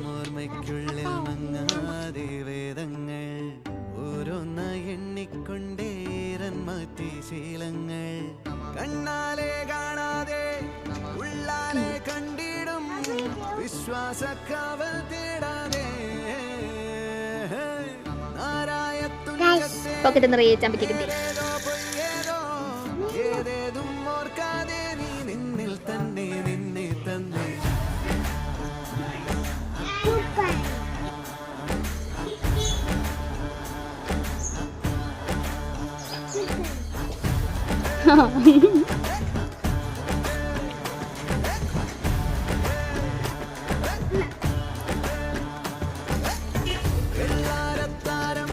ഓർമ്മയ്ക്കുള്ളിൽ മങ്ങാതെ വേദങ്ങൾ ഓരോന്ന എണ്ണിക്കൊണ്ടേരൻ മാറ്റി ശീലങ്ങൾ കണ്ണാലെ കാണാതെ ഉള്ളാലെ കണ്ടിടും വിശ്വാസക്കാവൽ തേടാതെ പോക്കറ്റ് നിറയെ ചാമ്പിക്ക് കിട്ടി. ഏതേതും ഓർക്കാതെ നീ നിന്നിൽ തന്നെ നിന്നെ തന്നെ